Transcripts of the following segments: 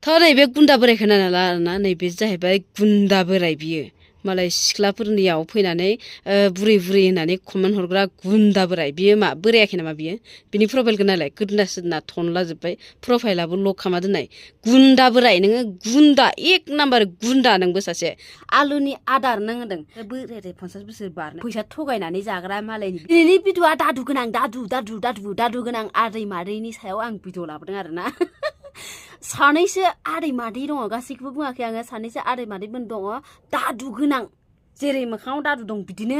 थ' नैबे गुन्दा बोरायखौ नायना ला आरोना नैबे जाहैबाय गुन्दा बोराय बियो मालाय सिख्लाफोरनियाव फैनानै बुरै बुरै होननानै कमेन्ट हरग्रा गुन्दा बोराय बियो मा बोरायाखै नामा बियो बिनि प्रफाइलखौ नायलाय गोदोना सोदोना थनलाजोब्बाय प्रफाइलाबो लक खालामना दोननाय गुन्दा बोराय नोङो गुन्दा एक नाम्बार गुन्दा नोंबो सासे आलुनि आदार नों होनदों बोराय 50 बोसोर बारनो फैसा थगायनानै जाग्रा मालायनि दिनैनि भिडिअआ दादु गोनां दादु गोनां आदै मादैनि सायाव आं भिडिअ लाबोदों आरोना सानैसो आदै मादै दङ गासैखौबो बुङाखै आङो सानैसो आदै मादैमोन दङ दादु गोनां जेरै मोखाङाव दादु दं बिदिनो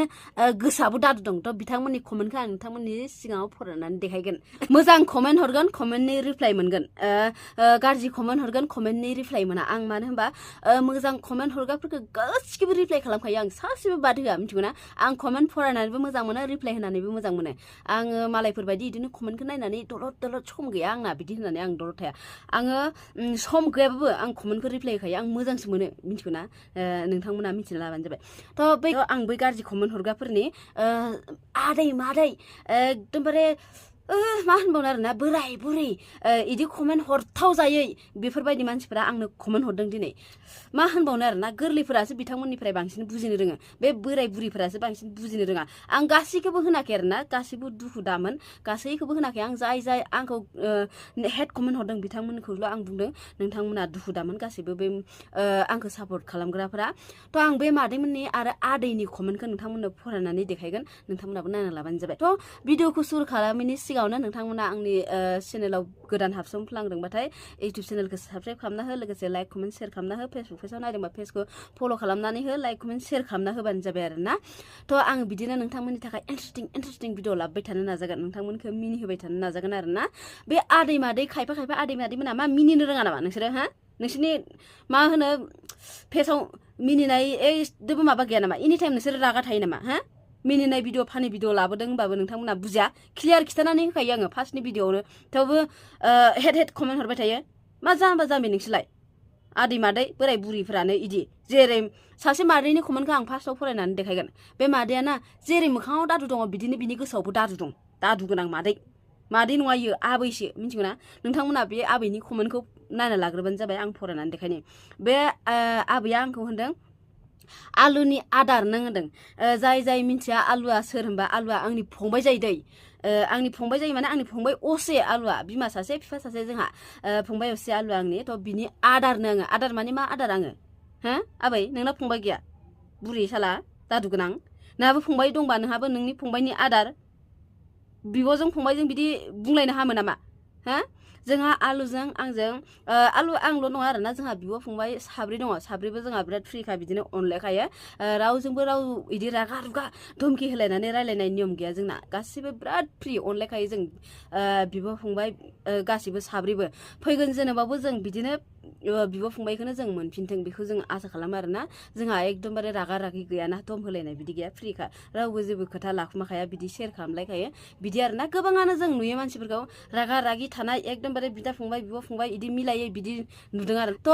गोसोआबो दादु दं थ' बिथांमोननि कमेन्टखौ आं नोंथांमोननि सिगाङाव फरायनानै देखायगोन मोजां कमेन्ट हरगोन कमेन्टनि रिप्लाइ मोनगोन गाज्रि कमेन्ट हरगोन कमेन्टनि रिप्लाइ मोना आं मानो होनबा मोजां कमेन्ट हरग्राफोरखौ गासिखौबो रिप्लाइ खालामखायो आं सासेबो बाद होआ मिथिगौ ना आं कमेन्ट फरायनानैबो मोजां मोनो रिप्लाइ होनानैबो मोजां मोनो आङो मालायफोरबायदि बिदिनो कमेन्टखौ नायनानै दलद सम गैया आंना बिदि होननानै आं दलद थाया आङो सम गैयाबाबो आं कमेन्टखौ रिप्लाइ होखायो आं मोजांसो मोनो मिथिगौ ना नोंथांमोना मिथिना लाबानो जाबाय थ' आं बै गाज्रि कमेन्ट हरग्राफोरनि आदै मादै एकदमबारे मा होनबावनो आरोना बोराय बुरै इदि कमेन्ट हरथाव जायै बेफोरबायदि मानसिफोरा आंनो कमेन्ट हरदों दिनै मा होनबावनो आरोना गोरलैफोरासो बिथांमोननिफ्राय बांसिन बुजिनो रोङो बे बोराय बुरैफोरासो बांसिन बुजिनो रोङा आं गासैखौबो होनाखै आरोना गासैबो दुखु दामोन गासैखौबो होनाखै आं जाय आंखौ हेड कमेन्ट हरदों बिथांमोनखौल' आं बुंदों नोंथांमोना दुखु दामोन गासैबो बे आंखौ सापर्ट खालामग्राफोरा थ' आं बे मादैमोननि आरो आदैनि कमेन्टखौ नोंथांमोननो फरायनानै देखायगोन नोंथांमोनाबो नायना लाबानो जाबाय थ' भिडिअखौ सुरु खालामैनि सिगाङावनो नोंथांमोना आंनि चेनेलाव गोदान हाबसनफ्लांदोंबाथाय इउटुब चेनेलखौ साबस्क्राइब खालामना हो लोगोसे लाइक कमेन्ट शेयार खालामना हो फेसबुक पेजाव नायदोंबा पेजखौ फल' खालामनानै हो लाइक कमेन्ट शेयार खालामना होबानो जाबाय आरोना थ' आं बिदिनो नोंथांमोननि थाखाय इन्टारेस्टिं भिडिअ लाबोबाय थानो नाजागोन नोंथांमोनखौ मिनि होबाय थानो नाजागोन आरोना बे आदै मादै खायफा आदै मादैमोना मा मिनिनो रोङा नामा नोंसोरो हा नोंसोरनि मा होनो फेसाव मिनिनाय जेबो माबा गैया नामा एनि टाइम नोंसोर रागा थायो नामा हा मिनिनाय भिडिअ फानि भिडिअ लाबोदों होनबाबो नोंथांमोना बुजिया क्लियार खिथानानै होखायो आङो फार्स्टनि भिडिअआवनो थेवबो हेड कमेन्ट हरबाय थायो मा जाम्बा जाम्बि नोंसोरलाय आदै मादै बोराय बुरिफ्रानो इदि जेरै सासे मादैनि कमेन्टखौ आं फार्स्टआव फरायनानै देखायगोन बे मादैया ना जेरै मोखाङाव दादु दङ बिदिनो बिनि गोसोआवबो दादु दं दादु गोनां मादै नङा इयो आबैसो मिथिगौ ना नोंथांमोना बे आबैनि कमेन्टखौ नायना लाग्रोबानो जाबाय आं फरायनानै देखायनो बे आबैया आंखौ होनदों आलुनि आदार नों होनदों जाय मिन्थिया आलुआ सोर होनबा आलुआ आंनि फंबाय जायो दै आंनि फंबाय जायो माने आंनि फंबाय असे आलुआ बिमा सासे बिफा सासे जोंहा फंबाय असे आलुआ आंनि थ' बिनि आदारनो आङो आदार माने मा आदार आङो हा आबै नोंना फंबाय गैया बुरि साला दादु गोनां नोंहाबो फंबाय दंबा नोंहाबो नोंनि फंबायनि आदार बिब'जों फंबायजों बिदि बुंलायनो हामो नामा हा जोंहा आलुजों आंजों आलु आंल' नङा आरोना जोंहा बिब' फंबाय साब्रै दङ साब्रैबो जोंहा बिराद फ्रिखा बिदिनो अनलायखायो रावजोंबो राव इदि रागा रुगा धमकि होलायनानै रायलायनाय नियम गैया जोंना गासिबो बिराद फ्रि अनलायखायो जों बिब' फंबाय गासिबो साब्रैबो फैगोन जोनोमावबो जों बिदिनो बिब' फंबायखौनो जों मोनफिनथों बेखौ जों आसा खालामो आरोना जोंहा एकदमबारे रागा रागि गैयाना दम होलायनाय बिदि गैया फ्रिखा रावबो जेबो खोथा लाखुमाखाया बिदि शेयार खालामलायखायो बिदि आरोना गोबाङानो जों नुयो मानसिफोरखौ रागा रागि थानाय एकदमबारे बिदा फंबाय बिब' फंबाय इदि मिलायै बिदि नुदों आरो थ'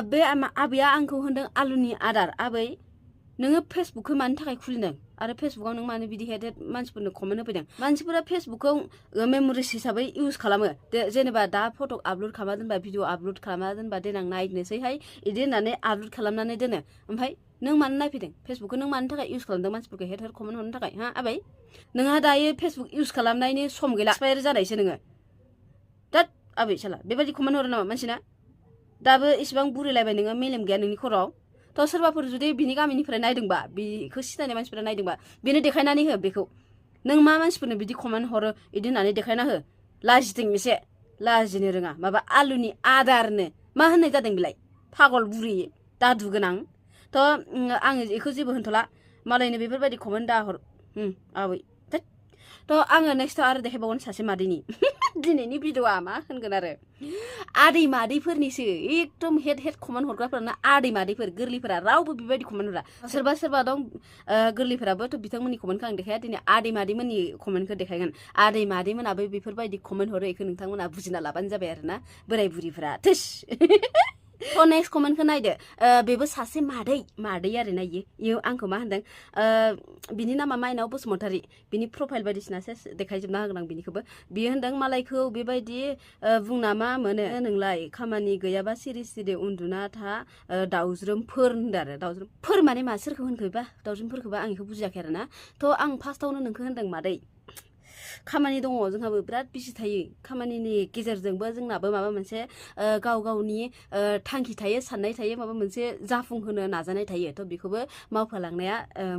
बे आबैया आंखौ होनदों आलुनि आदार आबै नोङो फेसबुकखौ मानि थाखाय खुलिदों आरो फेसबुकाव नों मानो बिदि हेडेड मानसिफोरनो कमेन्ट होफैदों मानसिफोरा फेसबुकखौ मेम'रिस हिसाबै इउज खालामो जेनेबा दा फट' आपल'ड खालामना दोनबा भिडिअ आपल'ड खालामना दोनबा देनां नायनोसैहाय इदि होननानै आपल'ड खालामनानै दोनो ओमफ्राय नों मानो नायफैदों फेसबुकखौ नों मानि थाखाय इउज खालामदों मानसिफोरखौ हेड कमेन्ट हरनो थाखाय हा आबै नोंहा दायो फेसबुक इउज खालामनायनि सम गैला एक्सपायार जानायसो नोङो दा आबै साला बेबायदि कमेन्ट हरो नामा मानसिना दाबो इसिबां बुरिलायबाय नोङो मेलेम गैया नोंनि खर'आव थ' सोरबाफोर जुदि बिनि गामिनिफ्राय नायदोंबा बेखौ सिनायनाय मानसिफोरा नायदोंबा बेनो देखायनानै हो बेखौ नों मा मानसिफोरनो बिदि कमेन्ट हरो इदि होननानै देखायना हो लाजिदों एसे लाजिनो रोङा माबा आलुनि आदारनो मा होननाय जादों बेलाय पागल बुरि दादु गोनां थ' आङो बेखौ जेबो होनथ'ला मालायनो बेफोरबायदि कमेन्ट दाहर आबै थ' आङो नेक्स्टआव आरो देखायबावगोन सासे मादैनि दिनैनि भिडिअआ मा होनगोन आरो आदै मादैफोरनिसो एकदम हेड कमेन्ट हरग्राफोराना आदै मादैफोर गोरलैफोरा रावबो बेबायदि कमेन्ट हरा सोरबा दं गोरलैफोराबोथ' बिथांमोननि कमेन्टखौ आं देखाया दिनै आदै मादैमोननि कमेन्टखौ देखायगोन आदै मादैमोनाबो बेफोरबायदि कमेन्ट हरो बेखौ नोंथांमोना बुजिना लाबानो जाबाय आरोना बोराय बुरिफोरा थोस थ' नेक्स्ट कमेन्टखौ नायदो बेबो सासे मादै आरोना इयो आंखौ मा होनदों बिनि नामा माइनाव बसुमतारी बिनि प्रफाइल बायदिसिना सेस देखायजोबना होगोन आं बिनिखौबो बियो होनदों मालायखौ बेबायदि बुंना मा मोनो नोंलाय खामानि गैयाबा सिरि सिरि उन्दुना था दाउज्रोमफोर होनदों आरो दाउज्रोमफोर माने मा सोरखौ होनखोबा दाउज्रोमफोरखौबा आं बेखौ बुजियाखै आरो ना थ' आं फार्स्टआवनो नोंखौ होनदों मादै खामानि दङ जोंहाबो बिराद बिसि थायो खामानिनि गेजेरजोंबो जोंनाबो माबा मोनसे गाव गावनि थांखि थायो साननाय थायो माबा मोनसे जाफुंहोनो नाजानाय थायो थ' बेखौबो मावफालांनाया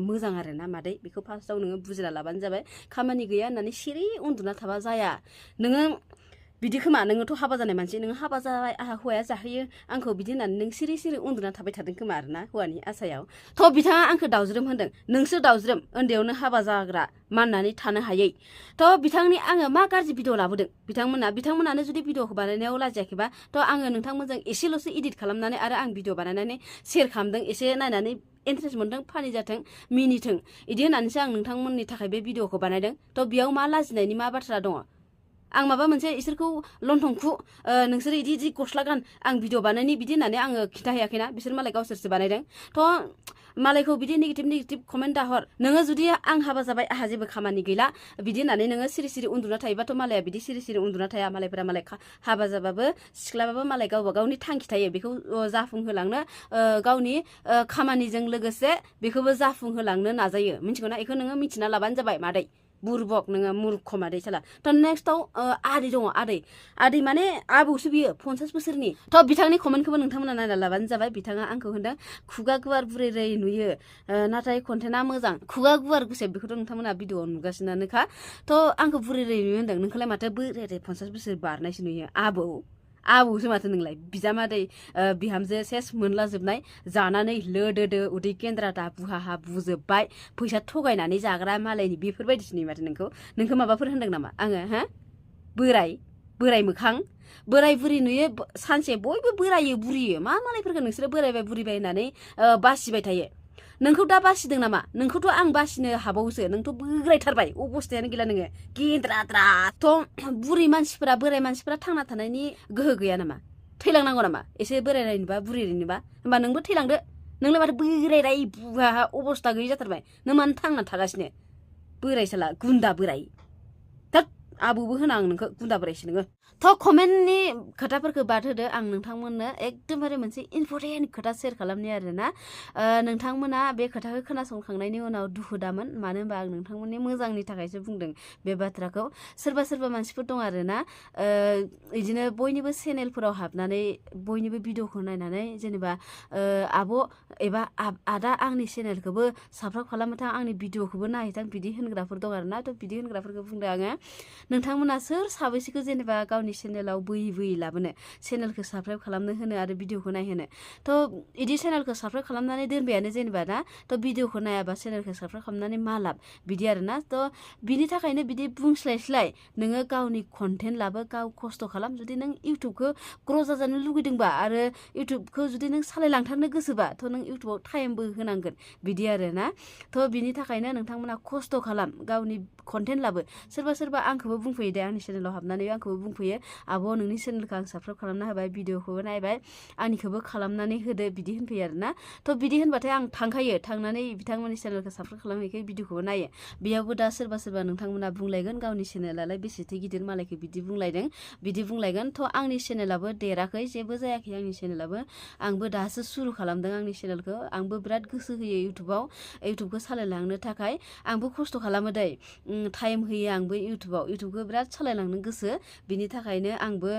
मोजां आरो ना मादै बेखौ फार्स्टआव नोङो बुजिना लाबानो जाबाय खामानि गैया होननानै सिरि उन्दुना थाबा जाया नोङो बिदि खोमा नोङोथ' हाबा जानाय मानसि नोङो हाबा जाबाय आंहा हौवाया जाहोयो आंखौ बिदि होननानै नों सिरि सिरि उन्दुना थाबाय थादों खोमा आरो ना हौवानि आसायाव थ' बिथाङा आंखौ दाउज्रोम होनदों नोंसो दाउज्रोम उन्दैयावनो हाबा जाग्रा माननानै थानो हायै थ' बिथांनि आङो मा गाज्रि भिडिअ लाबोदों बिथांमोनानो जुदि भिडिअखौ बानायनायाव लाजियाखैबा थ' आङो नोंथांमोनजों एसेल'सो इडिट खालामनानै आरो आं भिडिअ बानायनानै शेयार खालामदों एसे नायनानै इन्टारेस्ट मोनदों फानि जाथों मिनिथों इदि होननानैसो आं नोंथांमोननि थाखाय बे भिडिअखौ बानायदों थ' बेयाव मा लाजिनायनि मा बाथ्रा दङ आं माबा मोनसे इसोरखौ लन्थंखु नोंसोर इदि गस्ला गान आं भिडिअ बानायनि बिदि होननानै आङो खिन्थाहैयाखैना बिसोर मालाय गावसोरसो बानायदों थ' मालायखौ बिदि नेगेटिभ कमेन्ट दाहर नोङो जुदि आं हाबा जाबाय आंहा जेबो खामानि गैला बिदि होननानै नोङो सिरि सिरि उन्दुना थायोबाथ' मालाया बिदि सिरि सिरि उन्दुना थाया मालायफोरा मालाय हाबा जाबाबो सिख्लाबाबो मालाय गावबा गावनि थांखि थायो बेखौ जाफुंहोलांनो गावनि खामानिजों लोगोसे बेखौबो जाफुंहोलांनो नाजायो मिथिगौना बेखौ नोङो मिथिना लाबानो जाबाय मादै बुरबक नोङो मुर्ख मादै साला थ' नेक्स्टआव आदै दङ आदै माने आबौसो बियो 50 बोसोरनि थ' बिथांनि कमेन्टखौबो नोंथांमोना नायना लाबानो जाबाय बिथाङा आंखौ होनदों खुगा गुवार बुरै रै नुयो नाथाय कन्टेन्टआ मोजां खुगा गुवार गुसेब बेखौथ' नोंथांमोना भिडिअआव नुगासिनोखा थ' आंखौ बुरै रै नुयो होनदों नोंखौलाय माथो बोराय 50 बोसोर बारनायसो नुयो आबौसो माथो नोंलाय बिजामादै बिहामजो सेस मोनलाजोबनाय जानानै लोदोदो उदै गेन्द्रा दाबुहाहा बुजोब्बाय फैसा थगायनानै जाग्रा मालायनि बेफोरबायदिसो नुयो माथो नोंखौ माबाफोर होनदों नामा आङो हो बोराय मोखां बोराय बुरि नुयो सानसे बयबो बोरायो बुरियो मा मालायफोरखौ नोंसोरो बोरायबाय बुरिबाय होननानै बासिबाय थायो नोंखौ दा बासिदों नामा नोंखौथ' आं बासिनो हाबावोसो नोंथ' बोरायथारबाय अबस्थायानो गैला नोङो गेन्द्राद्रा थ' बोराय मानसिफोरा थांना थानायनि गोहो गैया नामा थैलांनांगौ नामा एसे बोरायनायनोबा बुरिनोबा होमबा नोंबो थैलांदो नोंलाय माथो बोरायराय बुहा अबस्था गैयि जाथारबाय नों मानो थांना थागासिनो बोराय साला गुन्दा बोराय आबौबो होना आं नोंखौ गुन्दा बोरायसो नोङो थ' कमेन्टनि खोथाफोरखौ बाद होदो आं नोंथांमोननो एकदमबारे मोनसे इम्परटेन्ट खोथा शेयार खालामनि आरोना नोंथांमोना बे खोथाखौ खोनासंखांनायनि उनाव दुखु दामोन मानो होनबा आं नोंथांमोननि मोजांनि थाखायसो बुंदों बे बाथ्राखौ सोरबा मानसिफोर दं आरोना बिदिनो बयनिबो चेनेलफोराव हाबनानै बयनिबो भिडिअखौ नायनानै जेनेबा आब' एबा आदा आंनि चेनेलखौबो साबस्क्राइब खालामथां आंनि भिडिअखौबो नायहैथां बिदि होनग्राफोर दं आरोना थ' बिदि होनग्राफोरखौ बुंदों आङो नोंथांमोना सोर साबैसेखौ जेनेबा गावनि चेनेलाव बोयै लाबोनो चेनेलखौ साबस्क्राइब खालामनो होनो आरो भिडिअखौ नायहोनो थ' बिदि चेनेलखौ साबस्क्राइब खालामनानै दोनबायानो जेनेबा ना थ' भिडिअखौ नायाबा चेनेलखौ साबस्क्राइब खालामनानै मा लाब बिदि आरोना थ' बिनि थाखायनो बिदि बुंस्लायस्लाय नोङो गावनि कन्टेन्ट लाबो गाव खस्थ' खालाम जुदि नों इउटुबखौ ग्र' जाजानो लुगैदोंबा आरो इउटुबखौ जुदि नों सालायलांथारनो गोसोबा थ' नों इउटुबाव टाइमबो होनांगोन बिदि आरोना थ' बिनि थाखायनो नोंथांमोना खस्थ' खालाम गावनि कन्टेन्ट लाबो सोरबा आंखौबो बुंफैयो दे आंनि चेनेलाव हाबनानै आंखौबो बुंफैयो आब' नोंनि चेनेलखौ आं साबस्क्राइब खालामना होबाय भिडिअखौबो नायबाय आंनिखौबो खालामनानै होदो बिदि होनफैयो आरोना थ' बिदि होनबाथाय आं थांखायो थांनानै बिथांमोननि चेनेलखौ साबस्क्राइब खालामहैखायो भिडिअखौबो नायो बेयावबो दा सोरबा नोंथांमोना बुंलायगोन गावनि चेनेलालाय बेसेथो गिदिर मालायखौ बिदि बुंलायगोन थ' आंनि चेनेलाबो देराखै जेबो जायाखै आंनि चेनेलाबो आंबो दासो सुरु खालामदों आंनि चेनेलखौ आंबो बिराद गोसो होयो इउटुबखौ सालायलांनो थाखाय आंबो खस्थ' खालामो दै टाइम होयो आंबो इउटुबखौ बिराद सालायलांनो गोसो बिनि थाखायनो आंबो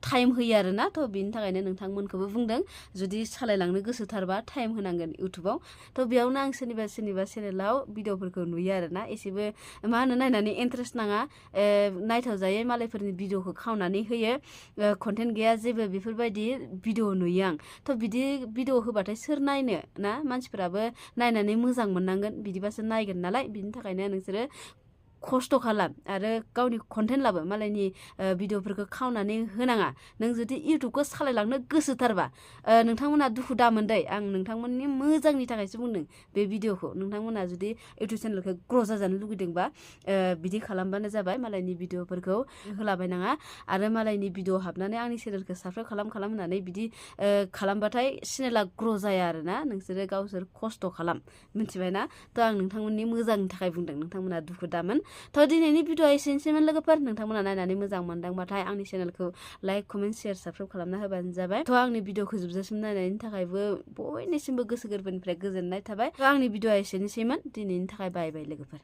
टाइम होयो आरोना थ' बिनि थाखायनो नोंथांमोनखौबो बुंदों जुदि सालायलांनो गोसोथारबा टाइम होनांगोन इउटुबाव थ' बेयावनो आं सोरनिबा चेनेलाव भिडिअफोरखौ नुयो आरोना एसेबो मा होनो नायनानै इन्टारेस्ट नाङा नायथावजायै मालायफोरनि भिडिअखौ खावनानै होयो कन्टेन्ट गैया जेबो बेफोरबायदि भिडिअ नुयो आं थ' बिदि भिडिअ होबाथाय सोर नायनो ना मानसिफोराबो नायनानै मोजां मोननांगोन बिदिबासो नायगोन नालाय बिनि थाखायनो नोंसोरो खस्थ' खालाम आरो गावनि कन्टेन्ट लाबो मालायनि भिडिअफोरखौ खावनानै होनाङा नों जुदि इउटुबखौ सालायलांनो गोसोथारबा नोंथांमोना दुखु दामोन दै आं नोंथांमोननि मोजांनि थाखायसो बुंदों बे भिडिअखौ नोंथांमोना जुदि इउटुब चेनेलखौ ग्र' जाजानो लुगैदोंबा बिदि खालामबानो जाबाय मालायनि भिडिअफोरखौ होलाबायनाङा आरो मालायनि भिडिअ हाबनानै आंनि चेनेलखौ साबस्क्राइब खालाम होननानै बिदि खालामबाथाय चेनेला ग्र' जाया आरोना नोंसोरो गावसोर खस्थ' खालाम मिथिबायना थ' आं नोंथांमोननि मोजांनि थाखाय बुंदों नोंथांमोना दुखु दामोन थ' दिनैनि भिडिअआ एसेनोसैमोन लोगोफोर नोंथांमोना नायनानै मोजां मोनदोंबाथाय आंनि चेनेलखौ लाइक कमेन्ट शेयार साबस्क्राइब खालामना होबानो जाबाय थ' आंनि भिडिअखौ जोबजासिम नायनायनि थाखायबो बयनिसिमबो गोसो गोरबोनिफ्राय गोजोननाय थाबाय थ' आंनि भिडिअआ एसेनोसैमोन दिनैनि थाखाय बाय बाय लोगोफोर